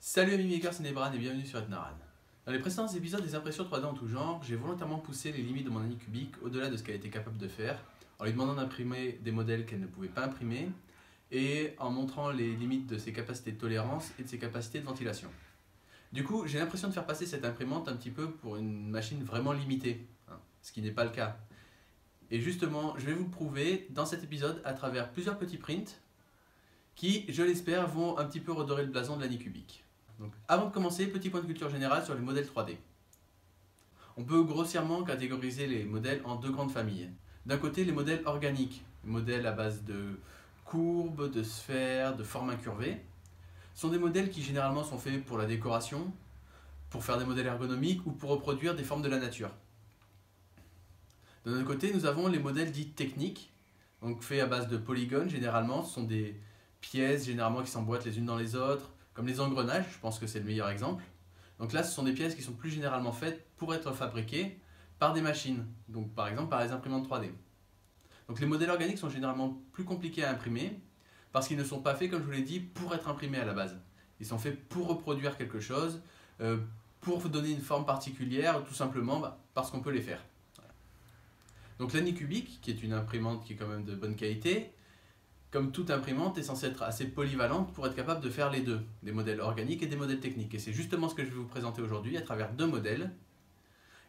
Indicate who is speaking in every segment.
Speaker 1: Salut amis makers, c'est Nebran et bienvenue sur Etnaran. Dans les précédents épisodes des impressions 3D en tout genre, j'ai volontairement poussé les limites de mon Anycubic au-delà de ce qu'elle était capable de faire, en lui demandant d'imprimer des modèles qu'elle ne pouvait pas imprimer, et en montrant les limites de ses capacités de tolérance et de ses capacités de ventilation. Du coup, j'ai l'impression de faire passer cette imprimante un petit peu pour une machine vraiment limitée, ce qui n'est pas le cas. Et justement, je vais vous le prouver dans cet épisode à travers plusieurs petits prints qui, je l'espère, vont un petit peu redorer le blason de l'Anycubic. Donc, avant de commencer, petit point de culture générale sur les modèles 3D. On peut grossièrement catégoriser les modèles en deux grandes familles. D'un côté, les modèles organiques, les modèles à base de courbes, de sphères, de formes incurvées, sont des modèles qui généralement sont faits pour la décoration, pour faire des modèles ergonomiques ou pour reproduire des formes de la nature. D'un autre côté, nous avons les modèles dits techniques, donc faits à base de polygones généralement. Ce sont des pièces généralement qui s'emboîtent les unes dans les autres, comme les engrenages, je pense que c'est le meilleur exemple. Donc là, ce sont des pièces qui sont plus généralement faites pour être fabriquées par des machines, donc par exemple par les imprimantes 3D. Donc les modèles organiques sont généralement plus compliqués à imprimer parce qu'ils ne sont pas faits, comme je vous l'ai dit, pour être imprimés à la base. Ils sont faits pour reproduire quelque chose, pour vous donner une forme particulière, tout simplement parce qu'on peut les faire. Voilà. Donc l'Anycubic, qui est une imprimante qui est quand même de bonne qualité, comme toute imprimante, est censée être assez polyvalente pour être capable de faire les deux, des modèles organiques et des modèles techniques. Et c'est justement ce que je vais vous présenter aujourd'hui à travers deux modèles.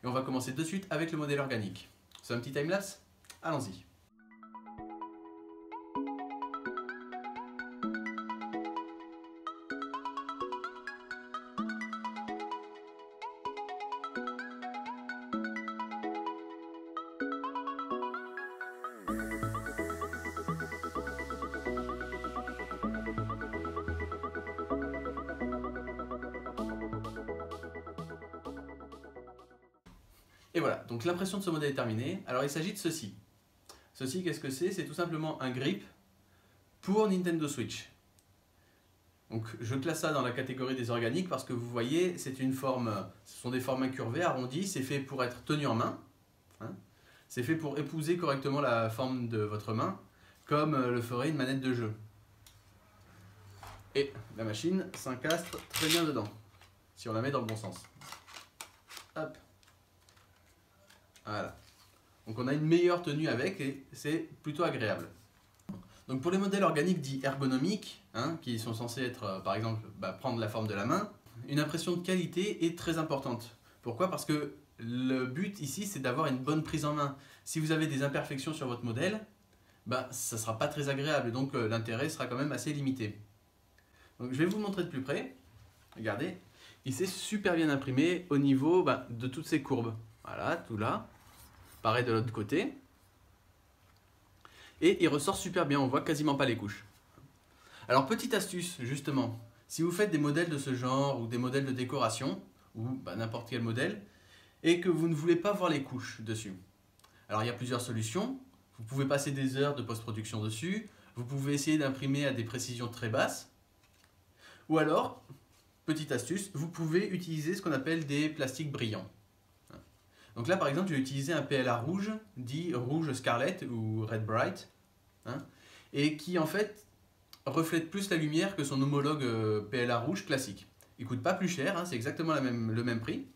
Speaker 1: Et on va commencer de suite avec le modèle organique. C'est un petit timelapse? Allons-y. Et voilà, donc l'impression de ce modèle est terminée. Alors il s'agit de ceci. Ceci, qu'est-ce que c'est? C'est tout simplement un grip pour Nintendo Switch. Donc je classe ça dans la catégorie des organiques parce que vous voyez, c'est une forme, ce sont des formes incurvées, arrondies, c'est fait pour être tenu en main. C'est fait pour épouser correctement la forme de votre main, comme le ferait une manette de jeu. Et la machine s'incastre très bien dedans, si on la met dans le bon sens. Hop. Voilà. Donc on a une meilleure tenue avec et c'est plutôt agréable. Donc pour les modèles organiques dits ergonomiques, qui sont censés être par exemple prendre la forme de la main, une impression de qualité est très importante. Pourquoi? Parce que le but ici c'est d'avoir une bonne prise en main. Si vous avez des imperfections sur votre modèle, ça ne sera pas très agréable, donc l'intérêt sera quand même assez limité. Donc je vais vous montrer de plus près. Regardez, il s'est super bien imprimé au niveau de toutes ces courbes. Voilà, tout là. Pareil de l'autre côté. Et il ressort super bien, on voit quasiment pas les couches. Alors petite astuce justement, si vous faites des modèles de ce genre ou des modèles de décoration, ou n'importe quel modèle, et que vous ne voulez pas voir les couches dessus. Alors il y a plusieurs solutions, vous pouvez passer des heures de post-production dessus, vous pouvez essayer d'imprimer à des précisions très basses, ou alors, petite astuce, vous pouvez utiliser ce qu'on appelle des plastiques brillants. Donc là par exemple je vais utiliser un PLA rouge, dit rouge Scarlet ou Red Bright, et qui en fait reflète plus la lumière que son homologue PLA rouge classique. Il ne coûte pas plus cher, c'est exactement le même prix,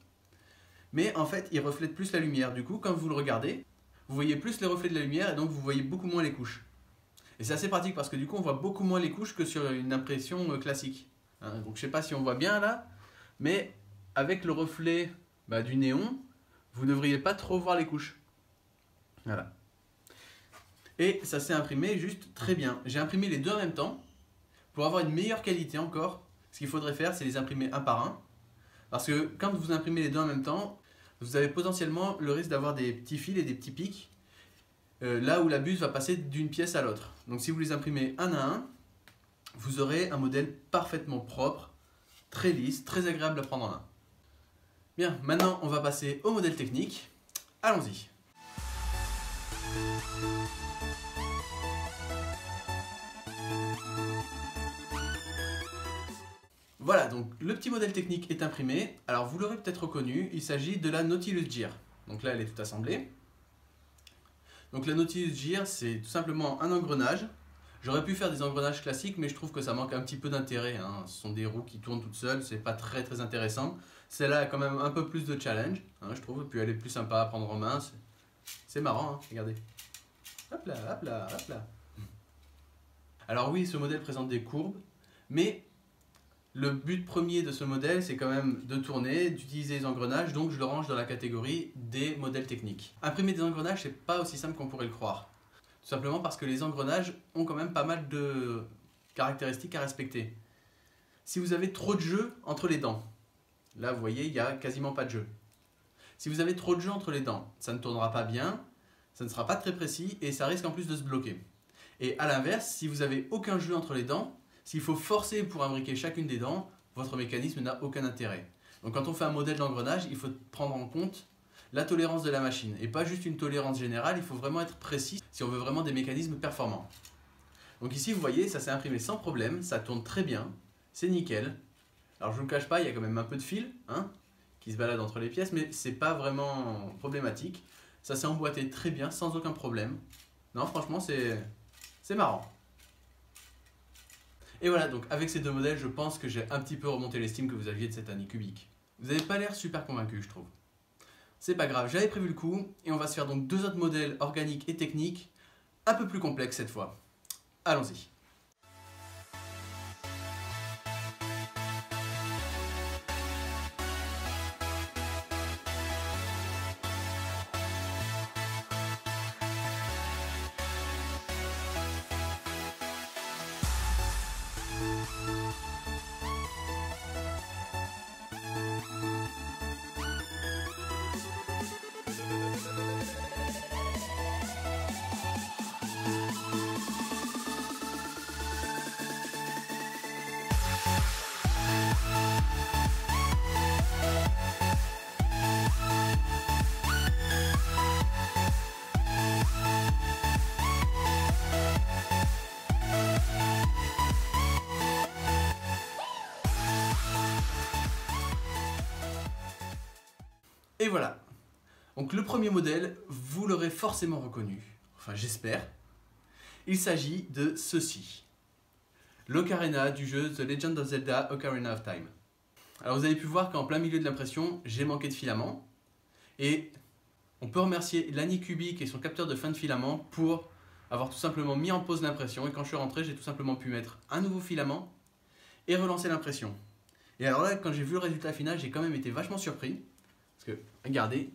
Speaker 1: mais en fait il reflète plus la lumière. Du coup quand vous le regardez, vous voyez plus les reflets de la lumière et donc vous voyez beaucoup moins les couches. Et c'est assez pratique parce que du coup on voit beaucoup moins les couches que sur une impression classique. Donc je ne sais pas si on voit bien là, mais avec le reflet du néon, vous ne devriez pas trop voir les couches. Voilà. Et ça s'est imprimé juste très bien. J'ai imprimé les deux en même temps pour avoir une meilleure qualité encore. Ce qu'il faudrait faire, c'est les imprimer un par un. Parce que quand vous imprimez les deux en même temps, vous avez potentiellement le risque d'avoir des petits fils et des petits pics là où la buse va passer d'une pièce à l'autre. Donc si vous les imprimez un à un, vous aurez un modèle parfaitement propre, très lisse, très agréable à prendre en main. Bien, maintenant on va passer au modèle technique. Allons-y. Voilà, donc le petit modèle technique est imprimé. Alors vous l'aurez peut-être reconnu, il s'agit de la Nautilus Gear. Donc là elle est toute assemblée. Donc la Nautilus Gear, c'est tout simplement un engrenage J'aurais pu faire des engrenages classiques, mais je trouve que ça manque un petit peu d'intérêt, hein. Ce sont des roues qui tournent toutes seules, c'est pas très intéressant. Celle-là a quand même un peu plus de challenge, hein, je trouve, et puis elle est plus sympa à prendre en main. C'est marrant, hein, regardez. Hop là, hop là, hop là. Alors oui, ce modèle présente des courbes, mais le but premier de ce modèle, c'est quand même de tourner, d'utiliser les engrenages, donc je le range dans la catégorie des modèles techniques. Imprimer des engrenages, c'est pas aussi simple qu'on pourrait le croire. Tout simplement parce que les engrenages ont quand même pas mal de caractéristiques à respecter. Si vous avez trop de jeu entre les dents, là vous voyez, il n'y a quasiment pas de jeu. Si vous avez trop de jeu entre les dents, ça ne tournera pas bien, ça ne sera pas très précis et ça risque en plus de se bloquer. Et à l'inverse, si vous n'avez aucun jeu entre les dents, s'il faut forcer pour imbriquer chacune des dents, votre mécanisme n'a aucun intérêt. Donc quand on fait un modèle d'engrenage, il faut prendre en compte la tolérance de la machine. Et pas juste une tolérance générale, il faut vraiment être précis si on veut vraiment des mécanismes performants. Donc ici, vous voyez, ça s'est imprimé sans problème, ça tourne très bien, c'est nickel. Alors je ne vous le cache pas, il y a quand même un peu de fil hein, qui se balade entre les pièces, mais c'est pas vraiment problématique. Ça s'est emboîté très bien, sans aucun problème. Non, franchement, c'est marrant. Et voilà, donc avec ces deux modèles, je pense que j'ai un petit peu remonté l'estime que vous aviez de cette Anycubic. Vous n'avez pas l'air super convaincu, je trouve. C'est pas grave, j'avais prévu le coup, et on va se faire donc deux autres modèles organiques et techniques, un peu plus complexes cette fois. Allons-y. Et voilà. Donc le premier modèle, vous l'aurez forcément reconnu. Enfin, j'espère. Il s'agit de ceci. L'Ocarina du jeu The Legend of Zelda Ocarina of Time. Alors vous avez pu voir qu'en plein milieu de l'impression, j'ai manqué de filament. Et on peut remercier l'Anycubic et son capteur de fin de filament pour avoir tout simplement mis en pause l'impression. Et quand je suis rentré, j'ai tout simplement pu mettre un nouveau filament et relancer l'impression. Et alors là, quand j'ai vu le résultat final, j'ai quand même été vachement surpris. Parce que, regardez,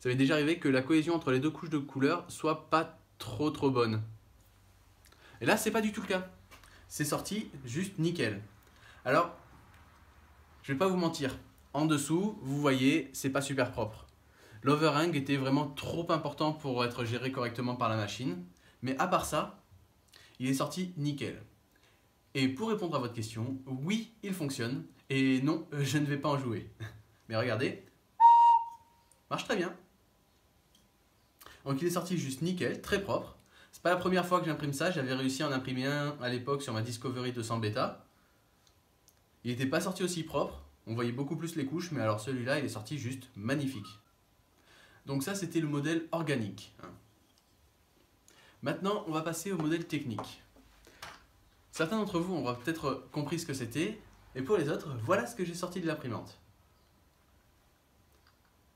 Speaker 1: ça m'est déjà arrivé que la cohésion entre les deux couches de couleurs soit pas trop bonne. Et là, c'est pas du tout le cas. C'est sorti juste nickel. Alors, je vais pas vous mentir. En dessous, vous voyez, c'est pas super propre. L'overhang était vraiment trop important pour être géré correctement par la machine. Mais à part ça, il est sorti nickel. Et pour répondre à votre question, oui, il fonctionne. Et non, je ne vais pas en jouer. Mais regardez, marche très bien. Donc il est sorti juste nickel, très propre. C'est pas la première fois que j'imprime ça, j'avais réussi à en imprimer un à l'époque sur ma Discovery 200 Beta. Il n'était pas sorti aussi propre, on voyait beaucoup plus les couches, mais alors celui-là il est sorti juste magnifique. Donc ça c'était le modèle organique. Maintenant on va passer au modèle technique. Certains d'entre vous auront peut-être compris ce que c'était, et pour les autres, voilà ce que j'ai sorti de l'imprimante.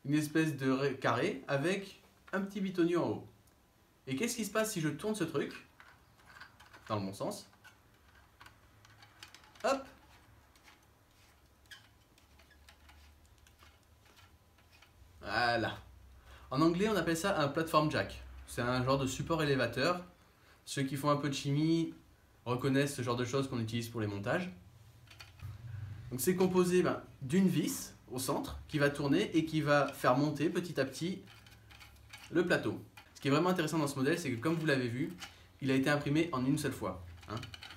Speaker 1: Une espèce de carré avec un petit bitonnier en haut. Et qu'est-ce qui se passe si je tourne ce truc dans le bon sens? Hop! Voilà. En anglais, on appelle ça un platform jack. C'est un genre de support élévateur. Ceux qui font un peu de chimie reconnaissent ce genre de choses qu'on utilise pour les montages. Donc c'est composé d'une vis au centre qui va tourner et qui va faire monter petit à petit le plateau. Ce qui est vraiment intéressant dans ce modèle, c'est que comme vous l'avez vu, il a été imprimé en une seule fois.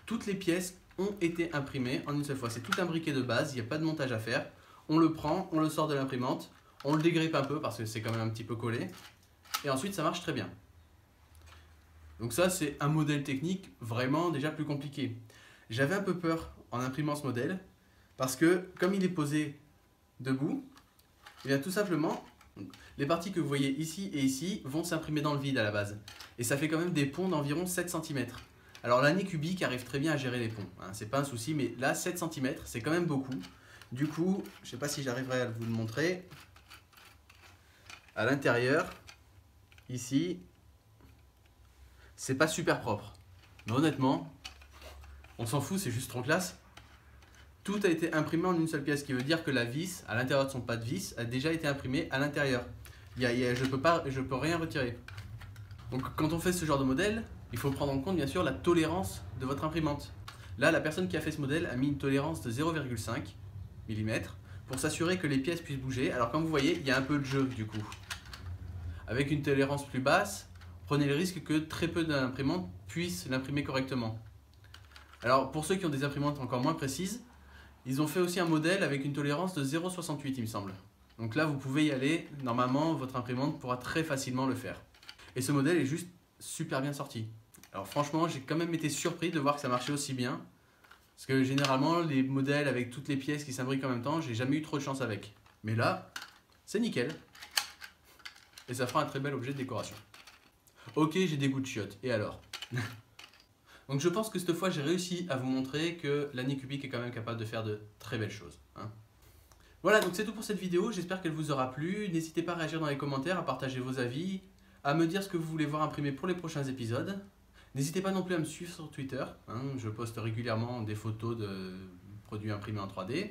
Speaker 1: Toutes les pièces ont été imprimées en une seule fois. C'est tout imbriqué de base, il n'y a pas de montage à faire. On le prend, on le sort de l'imprimante, on le dégrippe un peu parce que c'est quand même un petit peu collé. Et ensuite ça marche très bien. Donc ça c'est un modèle technique vraiment déjà plus compliqué. J'avais un peu peur en imprimant ce modèle parce que comme il est posé debout, et bien tout simplement, les parties que vous voyez ici et ici vont s'imprimer dans le vide à la base. Et ça fait quand même des ponts d'environ 7 cm. Alors l'année cubique arrive très bien à gérer les ponts, hein, c'est pas un souci, mais là 7 cm c'est quand même beaucoup. Du coup, je sais pas si j'arriverai à vous le montrer. À l'intérieur, ici, c'est pas super propre. Mais honnêtement, on s'en fout, c'est juste trop classe. Tout a été imprimé en une seule pièce, ce qui veut dire que la vis, à l'intérieur de son pas de vis, a déjà été imprimée à l'intérieur. Je peux rien retirer. Donc quand on fait ce genre de modèle, il faut prendre en compte bien sûr la tolérance de votre imprimante. Là, la personne qui a fait ce modèle a mis une tolérance de 0,5 mm pour s'assurer que les pièces puissent bouger. Alors comme vous voyez, il y a un peu de jeu du coup. Avec une tolérance plus basse, prenez le risque que très peu d'imprimantes puissent l'imprimer correctement. Alors pour ceux qui ont des imprimantes encore moins précises, ils ont fait aussi un modèle avec une tolérance de 0,68 il me semble. Donc là vous pouvez y aller, normalement votre imprimante pourra très facilement le faire. Et ce modèle est juste super bien sorti. Alors franchement j'ai quand même été surpris de voir que ça marchait aussi bien. Parce que généralement les modèles avec toutes les pièces qui s'imbriquent en même temps, j'ai jamais eu trop de chance avec. Mais là, c'est nickel. Et ça fera un très bel objet de décoration. Ok, j'ai des goûts de chiottes, et alors? Donc je pense que cette fois j'ai réussi à vous montrer que l'année cubique est quand même capable de faire de très belles choses. Hein. Voilà, donc c'est tout pour cette vidéo, j'espère qu'elle vous aura plu. N'hésitez pas à réagir dans les commentaires, à partager vos avis, à me dire ce que vous voulez voir imprimé pour les prochains épisodes. N'hésitez pas non plus à me suivre sur Twitter, hein, je poste régulièrement des photos de produits imprimés en 3D.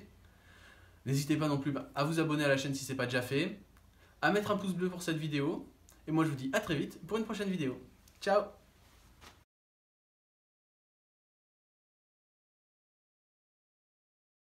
Speaker 1: N'hésitez pas non plus à vous abonner à la chaîne si ce n'est pas déjà fait, à mettre un pouce bleu pour cette vidéo, et moi je vous dis à très vite pour une prochaine vidéo. Ciao!